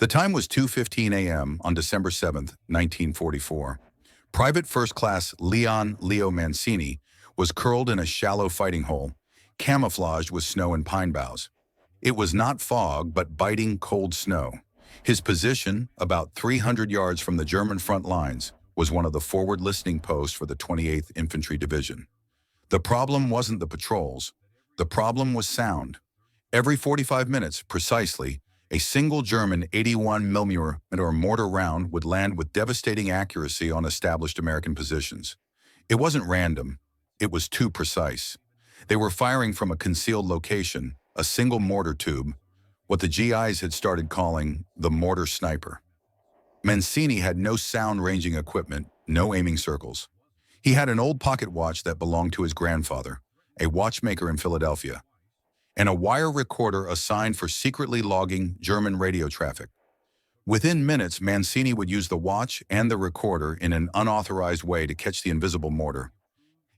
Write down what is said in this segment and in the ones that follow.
The time was 2:15 a.m. on December 7th, 1944. Private First Class Leon Leo Mancini was curled in a shallow fighting hole, camouflaged with snow and pine boughs. It was not fog, but biting cold snow. His position, about 300 yards from the German front lines, was one of the forward listening posts for the 28th Infantry Division. The problem wasn't the patrols. The problem was sound. Every 45 minutes, precisely, a single German 81mm mortar round would land with devastating accuracy on established American positions. It wasn't random. It was too precise. They were firing from a concealed location, a single mortar tube, what the GIs had started calling the mortar sniper. Mancini had no sound-ranging equipment, no aiming circles. He had an old pocket watch that belonged to his grandfather, a watchmaker in Philadelphia, and a wire recorder assigned for secretly logging German radio traffic. Within minutes, Mancini would use the watch and the recorder in an unauthorized way to catch the invisible mortar.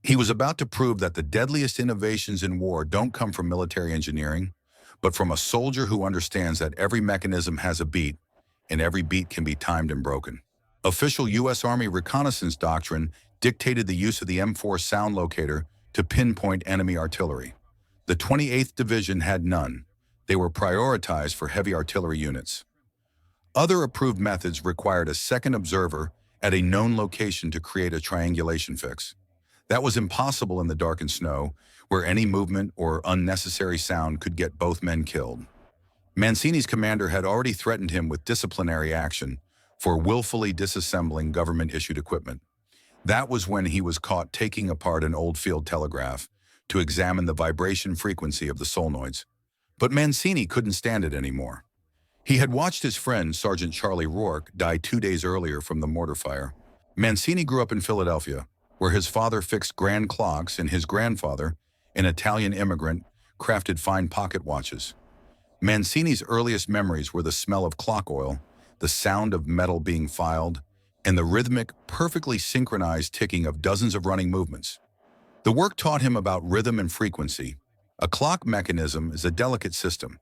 He was about to prove that the deadliest innovations in war don't come from military engineering, but from a soldier who understands that every mechanism has a beat, and every beat can be timed and broken. Official U.S. Army reconnaissance doctrine dictated the use of the M4 sound locator to pinpoint enemy artillery. The 28th Division had none. They were prioritized for heavy artillery units. Other approved methods required a second observer at a known location to create a triangulation fix. That was impossible in the darkened snow, where any movement or unnecessary sound could get both men killed. Mancini's commander had already threatened him with disciplinary action for willfully disassembling government-issued equipment. That was when he was caught taking apart an old field telegraph to examine the vibration frequency of the solenoids. But Mancini couldn't stand it anymore. He had watched his friend, Sergeant Charlie Rourke, die 2 days earlier from the mortar fire. Mancini grew up in Philadelphia, where his father fixed grand clocks and his grandfather, an Italian immigrant, crafted fine pocket watches. Mancini's earliest memories were the smell of clock oil, the sound of metal being filed, and the rhythmic, perfectly synchronized ticking of dozens of running movements. The work taught him about rhythm and frequency. A clock mechanism is a delicate system.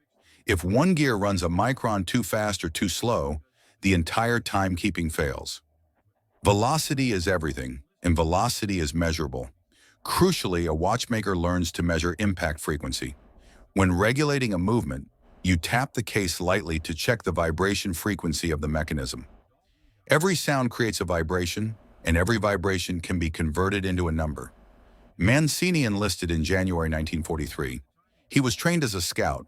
If one gear runs a micron too fast or too slow, the entire timekeeping fails. Velocity is everything, and velocity is measurable. Crucially, a watchmaker learns to measure impact frequency. When regulating a movement, you tap the case lightly to check the vibration frequency of the mechanism. Every sound creates a vibration, and every vibration can be converted into a number. Mancini enlisted in January 1943. He was trained as a scout,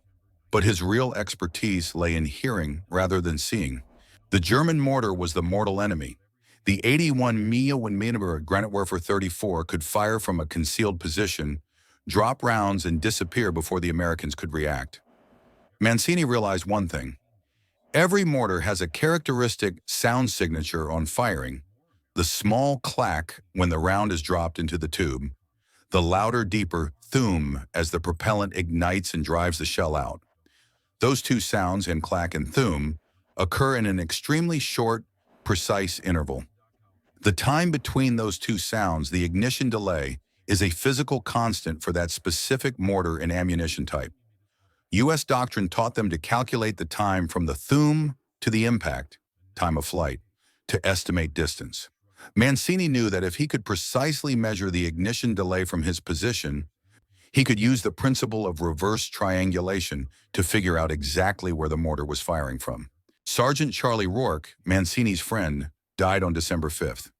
but his real expertise lay in hearing rather than seeing. The German mortar was the mortal enemy. The 81mm Granite Werfer 34 could fire from a concealed position, drop rounds, and disappear before the Americans could react. Mancini realized one thing. Every mortar has a characteristic sound signature on firing: the small clack when the round is dropped into the tube, the louder, deeper thum as the propellant ignites and drives the shell out. Those two sounds, in clack and thum, occur in an extremely short, precise interval. The time between those two sounds, the ignition delay, is a physical constant for that specific mortar and ammunition type. U.S. doctrine taught them to calculate the time from the thum to the impact, time of flight, to estimate distance. Mancini knew that if he could precisely measure the ignition delay from his position, he could use the principle of reverse triangulation to figure out exactly where the mortar was firing from. Sergeant Charlie Rourke, Mancini's friend, died on December 5th.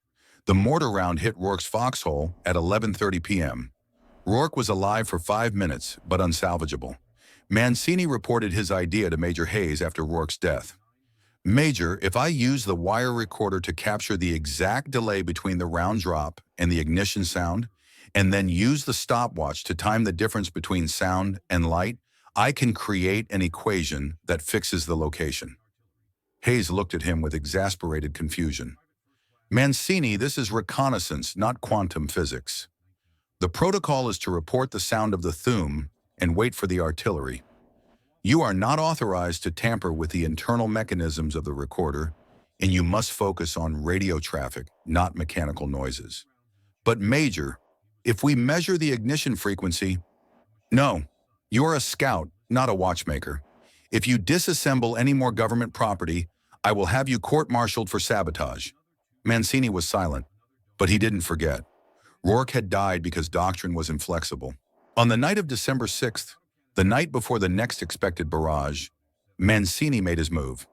The mortar round hit Rourke's foxhole at 11:30 p.m. Rourke was alive for 5 minutes, but unsalvageable. Mancini reported his idea to Major Hayes after Rourke's death. "Major, if I use the wire recorder to capture the exact delay between the round drop and the ignition sound, and then use the stopwatch to time the difference between sound and light, I can create an equation that fixes the location." Hayes looked at him with exasperated confusion. "Mancini, this is reconnaissance, not quantum physics. The protocol is to report the sound of the thum and wait for the artillery. You are not authorized to tamper with the internal mechanisms of the recorder, and you must focus on radio traffic, not mechanical noises." "But Major, if we measure the ignition frequency..." "No, you are a scout, not a watchmaker. If you disassemble any more government property, I will have you court-martialed for sabotage. Mancini was silent, but he didn't forget. Rourke had died because doctrine was inflexible. On the night of December 6th, the night before the next expected barrage, Mancini made his move.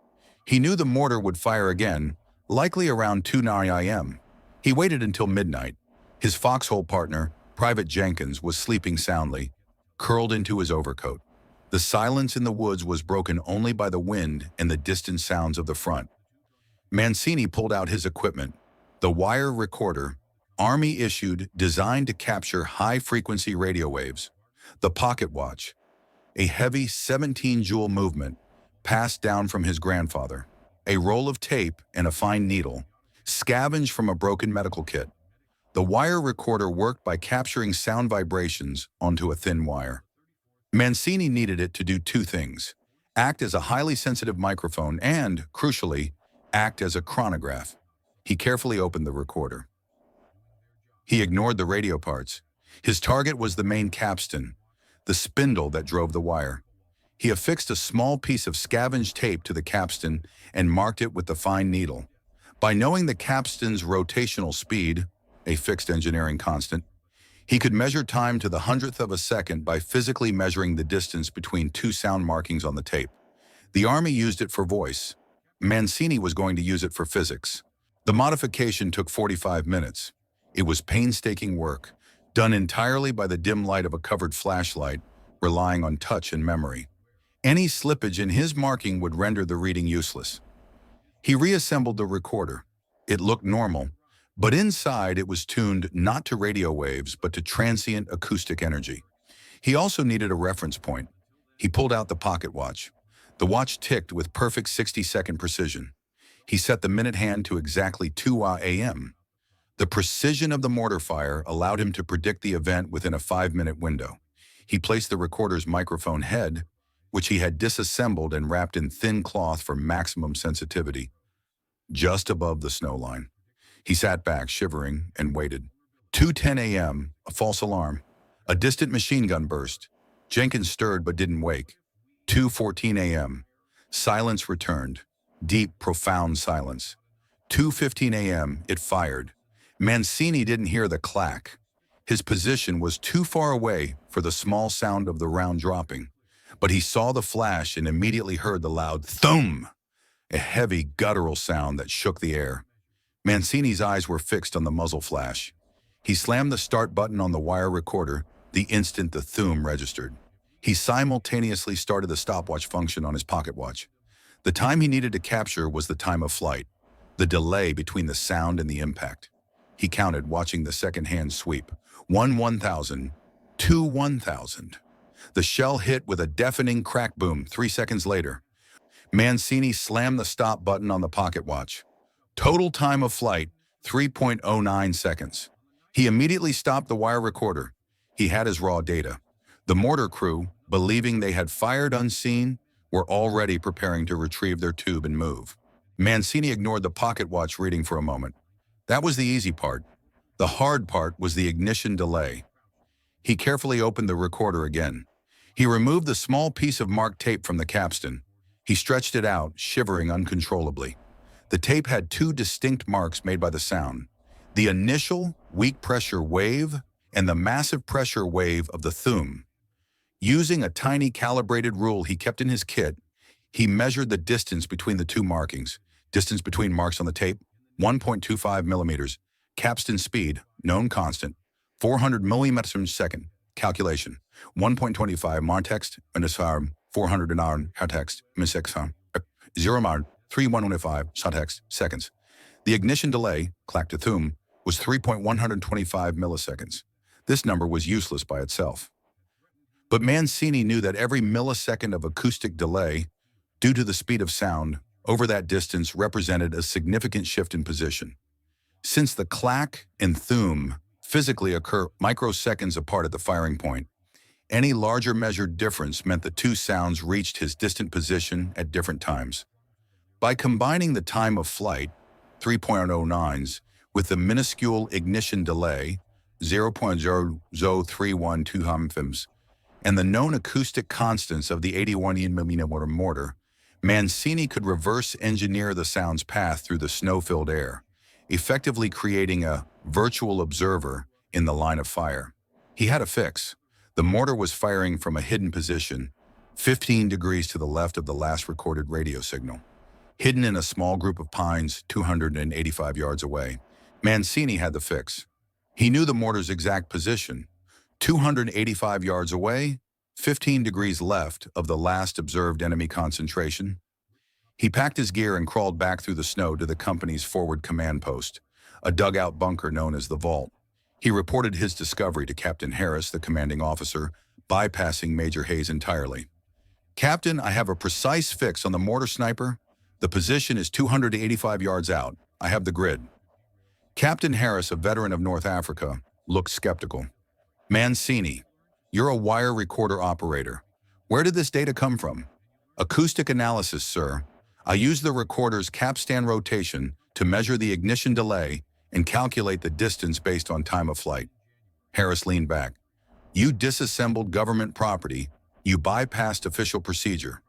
He knew the mortar would fire again, likely around 2:09 a.m. He waited until midnight. His foxhole partner, Private Jenkins, was sleeping soundly, curled into his overcoat. The silence in the woods was broken only by the wind and the distant sounds of the front. Mancini pulled out his equipment, the wire recorder, Army-issued, designed to capture high-frequency radio waves, the pocket watch, a heavy 17-joule movement passed down from his grandfather, a roll of tape and a fine needle, scavenged from a broken medical kit. The wire recorder worked by capturing sound vibrations onto a thin wire. Mancini needed it to do two things: act as a highly sensitive microphone and, crucially, act as a chronograph. He carefully opened the recorder. He ignored the radio parts. His target was the main capstan, the spindle that drove the wire. He affixed a small piece of scavenged tape to the capstan and marked it with the fine needle. By knowing the capstan's rotational speed, a fixed engineering constant, he could measure time to the hundredth of a second by physically measuring the distance between two sound markings on the tape. The Army used it for voice. Mancini was going to use it for physics. The modification took 45 minutes. It was painstaking work, done entirely by the dim light of a covered flashlight, relying on touch and memory. Any slippage in his marking would render the reading useless. He reassembled the recorder. It looked normal, but inside it was tuned not to radio waves, but to transient acoustic energy. He also needed a reference point. He pulled out the pocket watch. The watch ticked with perfect 60-second precision. He set the minute hand to exactly 2 a.m. The precision of the mortar fire allowed him to predict the event within a 5-minute window. He placed the recorder's microphone head, which he had disassembled and wrapped in thin cloth for maximum sensitivity, just above the snow line. He sat back, shivering, and waited. 2:10 a.m., a false alarm. A distant machine gun burst. Jenkins stirred but didn't wake. 2:14 a.m. Silence returned. Deep, profound silence. 2:15 a.m., it fired. Mancini didn't hear the clack. His position was too far away for the small sound of the round dropping, but he saw the flash and immediately heard the loud thum, a heavy guttural sound that shook the air. Mancini's eyes were fixed on the muzzle flash. He slammed the start button on the wire recorder the instant the thum registered. He simultaneously started the stopwatch function on his pocket watch. The time he needed to capture was the time of flight, the delay between the sound and the impact. He counted, watching the second hand sweep. 1,000, 1,000. The shell hit with a deafening crack boom 3 seconds later. Mancini slammed the stop button on the pocket watch. Total time of flight, 3.09 seconds. He immediately stopped the wire recorder. He had his raw data. The mortar crew, believing they had fired unseen, were already preparing to retrieve their tube and move. Mancini ignored the pocket watch reading for a moment. That was the easy part. The hard part was the ignition delay. He carefully opened the recorder again. He removed the small piece of marked tape from the capstan. He stretched it out, shivering uncontrollably. The tape had two distinct marks made by the sound: the initial weak pressure wave and the massive pressure wave of the thum. Using a tiny calibrated rule he kept in his kit, he measured the distance between the two markings. Distance between marks on the tape, 1.25 millimeters. Capstan speed, known constant, 400 millimeters per second. Calculation, 1.25 martext minus 400 hertext minus 0 3.115 shotext seconds. The ignition delay, clack to thum, was 3.125 milliseconds. This number was useless by itself. But Mancini knew that every millisecond of acoustic delay, due to the speed of sound, over that distance represented a significant shift in position. Since the clack and thum physically occur microseconds apart at the firing point, any larger measured difference meant the two sounds reached his distant position at different times. By combining the time of flight, 3.09s, with the minuscule ignition delay, 0.00312 fims, and the known acoustic constants of the 81mm mortar, Mancini could reverse engineer the sound's path through the snow-filled air, effectively creating a virtual observer in the line of fire. He had a fix. The mortar was firing from a hidden position, 15 degrees to the left of the last recorded radio signal. Hidden in a small group of pines 285 yards away, Mancini had the fix. He knew the mortar's exact position, 285 yards away, 15 degrees left of the last observed enemy concentration. He packed his gear and crawled back through the snow to the company's forward command post, a dugout bunker known as the Vault. He reported his discovery to Captain Harris, the commanding officer, bypassing Major Hayes entirely. "Captain, I have a precise fix on the mortar sniper. The position is 285 yards out. I have the grid." Captain Harris, a veteran of North Africa, looked skeptical. "Mancini, you're a wire recorder operator. Where did this data come from?" "Acoustic analysis, sir. I used the recorder's capstan rotation to measure the ignition delay and calculate the distance based on time of flight." Harris leaned back. "You disassembled government property. You bypassed official procedure.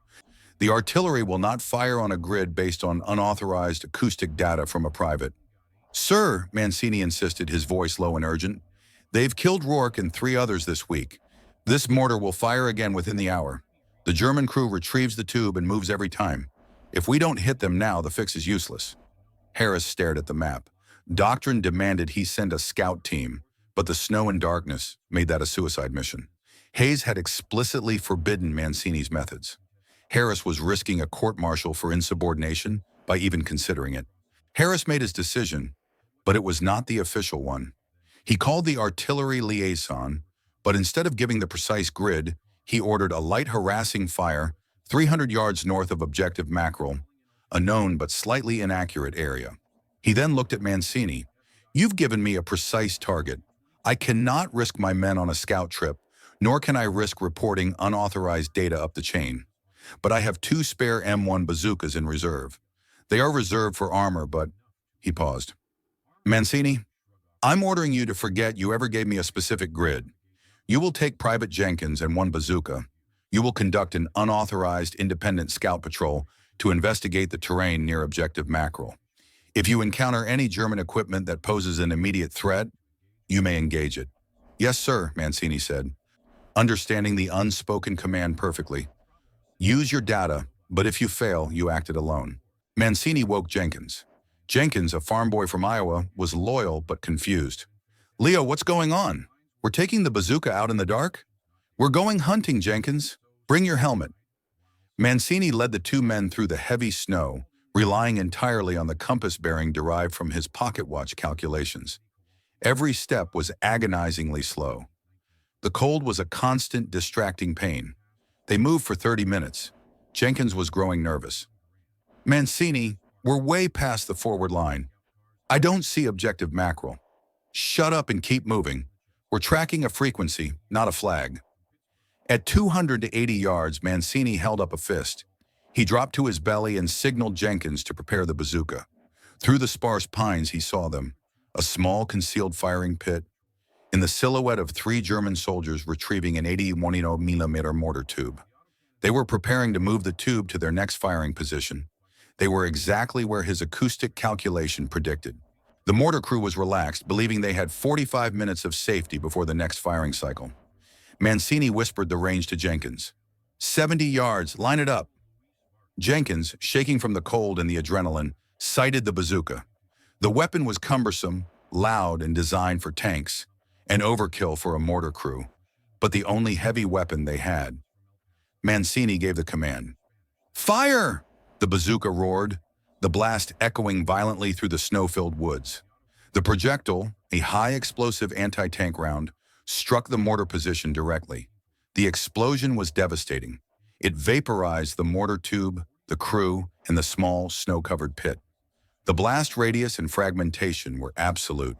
The artillery will not fire on a grid based on unauthorized acoustic data from a private." "Sir," Mancini insisted, his voice low and urgent, "they've killed Rourke and 3 others this week. This mortar will fire again within the hour. The German crew retrieves the tube and moves every time. If we don't hit them now, the fix is useless." Harris stared at the map. Doctrine demanded he send a scout team, but the snow and darkness made that a suicide mission. Hayes had explicitly forbidden Mancini's methods. Harris was risking a court-martial for insubordination by even considering it. Harris made his decision, but it was not the official one. He called the artillery liaison, but instead of giving the precise grid, he ordered a light harassing fire 300 yards north of Objective Mackerel, a known but slightly inaccurate area. He then looked at Mancini. "You've given me a precise target. I cannot risk my men on a scout trip, nor can I risk reporting unauthorized data up the chain. But I have 2 spare M1 bazookas in reserve. They are reserved for armor, but..." He paused. "Mancini, I'm ordering you to forget you ever gave me a specific grid. You will take Private Jenkins and 1 bazooka. You will conduct an unauthorized independent scout patrol to investigate the terrain near Objective Mackerel. If you encounter any German equipment that poses an immediate threat, you may engage it." "Yes, sir," Mancini said, understanding the unspoken command perfectly. "Use your data, but if you fail, you acted alone." Mancini woke Jenkins. Jenkins, a farm boy from Iowa, was loyal but confused. "Leo, what's going on? We're taking the bazooka out in the dark?" "We're going hunting, Jenkins. Bring your helmet." Mancini led the 2 men through the heavy snow, relying entirely on the compass bearing derived from his pocket watch calculations. Every step was agonizingly slow. The cold was a constant, distracting pain. They moved for 30 minutes. Jenkins was growing nervous. "Mancini, we're way past the forward line. I don't see Objective Mackerel." "Shut up and keep moving. We're tracking a frequency, not a flag." At 280 yards, Mancini held up a fist. He dropped to his belly and signaled Jenkins to prepare the bazooka. Through the sparse pines, he saw them, a small concealed firing pit, in the silhouette of 3 German soldiers retrieving an 81mm mortar tube. They were preparing to move the tube to their next firing position. They were exactly where his acoustic calculation predicted. The mortar crew was relaxed, believing they had 45 minutes of safety before the next firing cycle. Mancini whispered the range to Jenkins. 70 yards, line it up." Jenkins, shaking from the cold and the adrenaline, sighted the bazooka. The weapon was cumbersome, loud, and designed for tanks, an overkill for a mortar crew, but the only heavy weapon they had. Mancini gave the command. "Fire!" The bazooka roared, the blast echoing violently through the snow-filled woods. The projectile, a high-explosive anti-tank round, struck the mortar position directly. The explosion was devastating. It vaporized the mortar tube, the crew, and the small, snow-covered pit. The blast radius and fragmentation were absolute.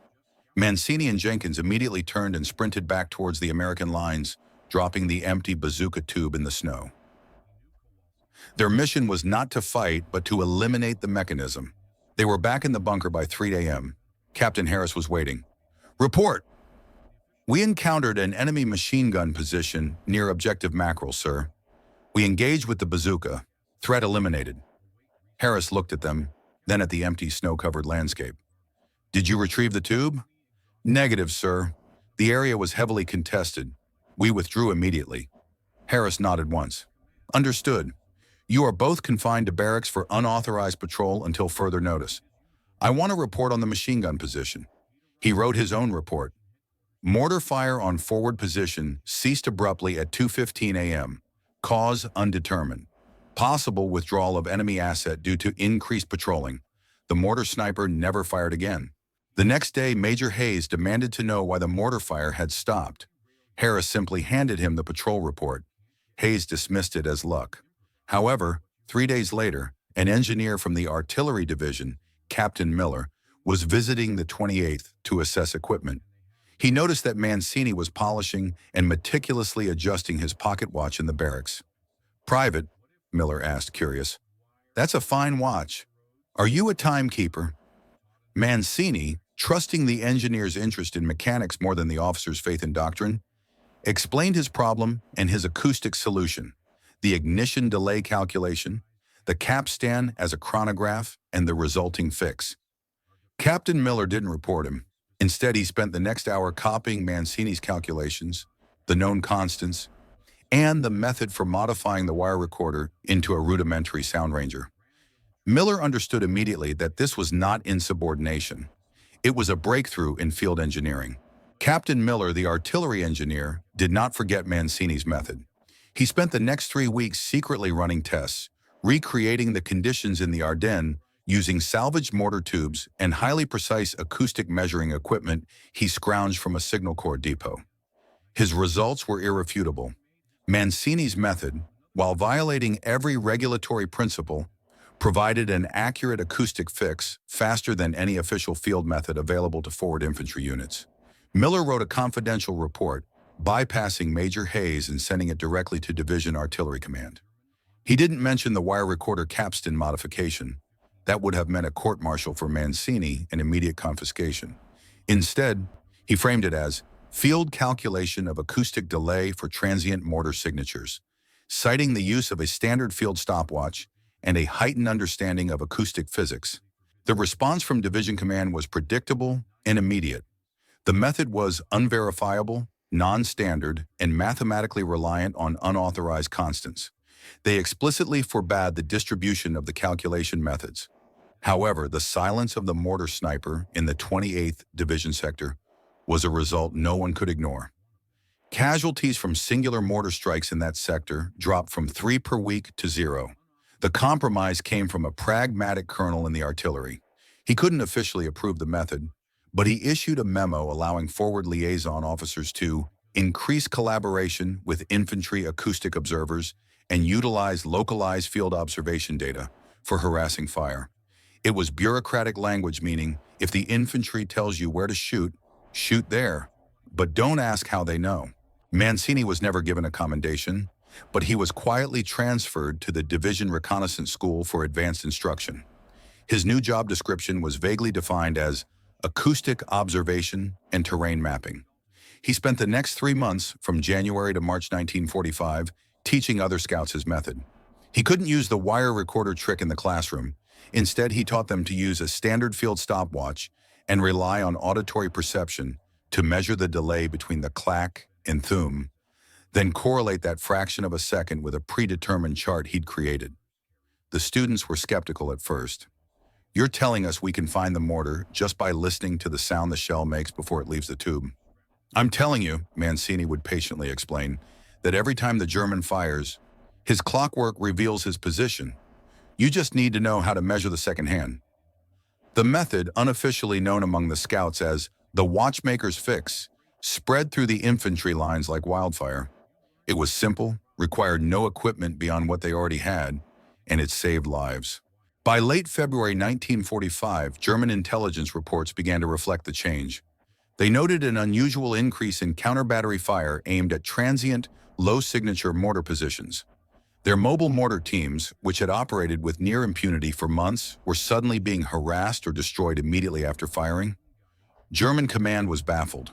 Mancini and Jenkins immediately turned and sprinted back towards the American lines, dropping the empty bazooka tube in the snow. Their mission was not to fight, but to eliminate the mechanism. They were back in the bunker by 3 a.m. Captain Harris was waiting. "Report." We encountered an enemy machine gun position near objective mackerel, sir. We engaged with the bazooka. Threat eliminated. Harris looked at them, then at the empty snow-covered landscape. Did you retrieve the tube? Negative, sir. The area was heavily contested. We withdrew immediately. Harris nodded once. Understood. You are both confined to barracks for unauthorized patrol until further notice. I want to report on the machine gun position. He wrote his own report. Mortar fire on forward position ceased abruptly at 2:15 a.m. Cause undetermined. Possible withdrawal of enemy asset due to increased patrolling. The mortar sniper never fired again. The next day, Major Hayes demanded to know why the mortar fire had stopped. Harris simply handed him the patrol report. Hayes dismissed it as luck. However, 3 days later, an engineer from the Artillery Division, Captain Miller, was visiting the 28th to assess equipment. He noticed that Mancini was polishing and meticulously adjusting his pocket watch in the barracks. Private, Miller asked, curious. That's a fine watch. Are you a timekeeper? Mancini, trusting the engineer's interest in mechanics more than the officer's faith in doctrine, explained his problem and his acoustic solution, the ignition delay calculation, the capstan as a chronograph, and the resulting fix. Captain Miller didn't report him. Instead, he spent the next hour copying Mancini's calculations, the known constants, and the method for modifying the wire recorder into a rudimentary sound ranger. Miller understood immediately that this was not insubordination. It was a breakthrough in field engineering. Captain Miller, the artillery engineer, did not forget Mancini's method. He spent the next 3 weeks secretly running tests, recreating the conditions in the Ardennes using salvaged mortar tubes and highly precise acoustic measuring equipment he scrounged from a signal corps depot. His results were irrefutable. Mancini's method, while violating every regulatory principle, provided an accurate acoustic fix faster than any official field method available to forward infantry units. Miller wrote a confidential report, bypassing Major Hayes and sending it directly to Division Artillery Command. He didn't mention the wire recorder capstan modification. That would have meant a court-martial for Mancini and immediate confiscation. Instead, he framed it as field calculation of acoustic delay for transient mortar signatures, citing the use of a standard field stopwatch and a heightened understanding of acoustic physics. The response from Division Command was predictable and immediate. The method was unverifiable, non-standard, and mathematically reliant on unauthorized constants. They explicitly forbade the distribution of the calculation methods. However, the silence of the mortar sniper in the 28th Division sector was a result no one could ignore. Casualties from singular mortar strikes in that sector dropped from 3 per week to 0. The compromise came from a pragmatic colonel in the artillery. He couldn't officially approve the method, but he issued a memo allowing forward liaison officers to increase collaboration with infantry acoustic observers and utilize localized field observation data for harassing fire. It was bureaucratic language, meaning if the infantry tells you where to shoot, shoot there, but don't ask how they know. Mancini was never given a commendation, but he was quietly transferred to the Division Reconnaissance School for advanced instruction. His new job description was vaguely defined as acoustic observation and terrain mapping. He spent the next 3 months, from January to March 1945, teaching other scouts his method. He couldn't use the wire recorder trick in the classroom. Instead, he taught them to use a standard field stopwatch and rely on auditory perception to measure the delay between the clack and thum, then correlate that fraction of a second with a predetermined chart he'd created. The students were skeptical at first. You're telling us we can find the mortar just by listening to the sound the shell makes before it leaves the tube? I'm telling you, Mancini would patiently explain, that every time the German fires, his clockwork reveals his position. You just need to know how to measure the second hand. The method, unofficially known among the scouts as the Watchmaker's fix, spread through the infantry lines like wildfire. It was simple, required no equipment beyond what they already had, and it saved lives. By late February 1945, German intelligence reports began to reflect the change. They noted an unusual increase in counter-battery fire aimed at transient, low-signature mortar positions. Their mobile mortar teams, which had operated with near impunity for months, were suddenly being harassed or destroyed immediately after firing. German command was baffled.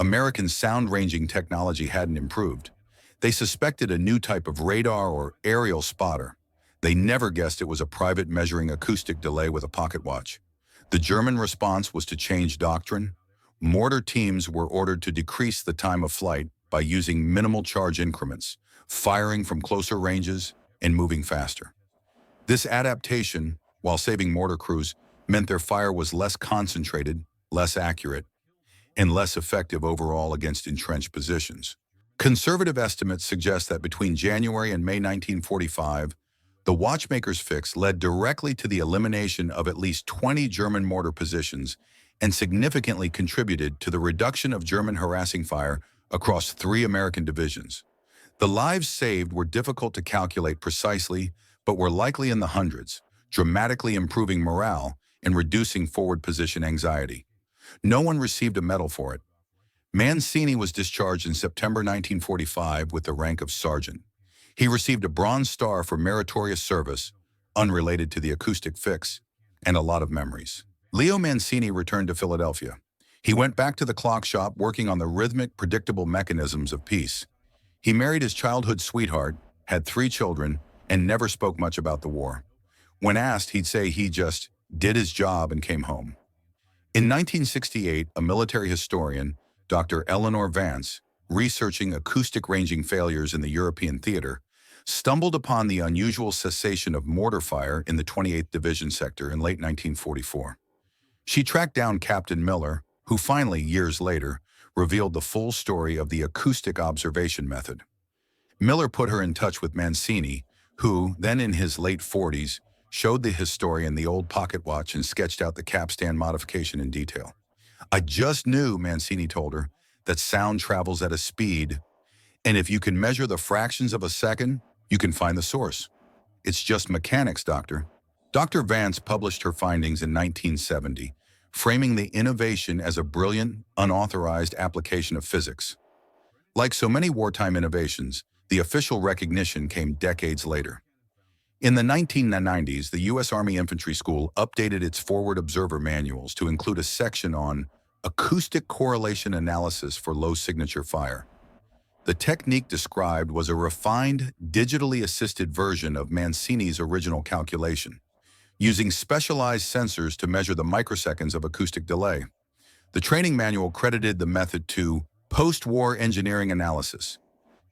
American sound ranging technology hadn't improved. They suspected a new type of radar or aerial spotter. They never guessed it was a private measuring acoustic delay with a pocket watch. The German response was to change doctrine. Mortar teams were ordered to decrease the time of flight by using minimal charge increments, firing from closer ranges, and moving faster. This adaptation, while saving mortar crews, meant their fire was less concentrated, less accurate, and less effective overall against entrenched positions. Conservative estimates suggest that between January and May 1945, the Watchmaker's fix led directly to the elimination of at least 20 German mortar positions and significantly contributed to the reduction of German harassing fire across 3 American divisions. The lives saved were difficult to calculate precisely, but were likely in the hundreds, dramatically improving morale and reducing forward position anxiety. No one received a medal for it. Mancini was discharged in September 1945 with the rank of sergeant. He received a Bronze Star for meritorious service, unrelated to the acoustic fix, and a lot of memories. Leo Mancini returned to Philadelphia. He went back to the clock shop working on the rhythmic, predictable mechanisms of peace. He married his childhood sweetheart, had 3 children, and never spoke much about the war. When asked, he'd say he just did his job and came home. In 1968, a military historian, Dr. Eleanor Vance, researching acoustic ranging failures in the European theater, stumbled upon the unusual cessation of mortar fire in the 28th Division sector in late 1944. She tracked down Captain Miller, who finally, years later, revealed the full story of the acoustic observation method. Miller put her in touch with Mancini, who, then in his late 40s, showed the historian the old pocket watch and sketched out the capstan modification in detail. "I just knew," Mancini told her, "that sound travels at a speed, and if you can measure the fractions of a second, you can find the source. It's just mechanics, Doctor." Dr. Vance published her findings in 1970, framing the innovation as a brilliant, unauthorized application of physics. Like so many wartime innovations, the official recognition came decades later. In the 1990s, the U.S. Army Infantry School updated its forward observer manuals to include a section on acoustic correlation analysis for low-signature fire. The technique described was a refined, digitally assisted version of Mancini's original calculation, using specialized sensors to measure the microseconds of acoustic delay. The training manual credited the method to post-war engineering analysis,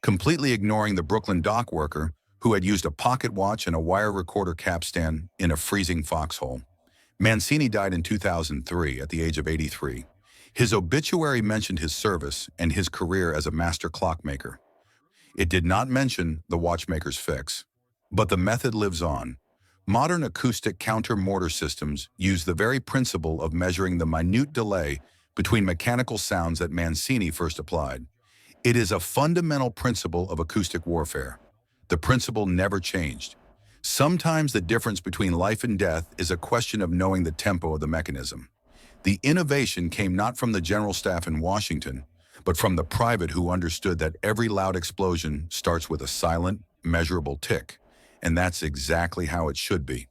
completely ignoring the Brooklyn dock worker who had used a pocket watch and a wire recorder capstan in a freezing foxhole. Mancini died in 2003 at the age of 83. His obituary mentioned his service and his career as a master clockmaker. It did not mention the watchmaker's fix. But the method lives on. Modern acoustic counter-mortar systems use the very principle of measuring the minute delay between mechanical sounds that Mancini first applied. It is a fundamental principle of acoustic warfare. The principle never changed. Sometimes the difference between life and death is a question of knowing the tempo of the mechanism. The innovation came not from the general staff in Washington, but from the private who understood that every loud explosion starts with a silent, measurable tick. And that's exactly how it should be.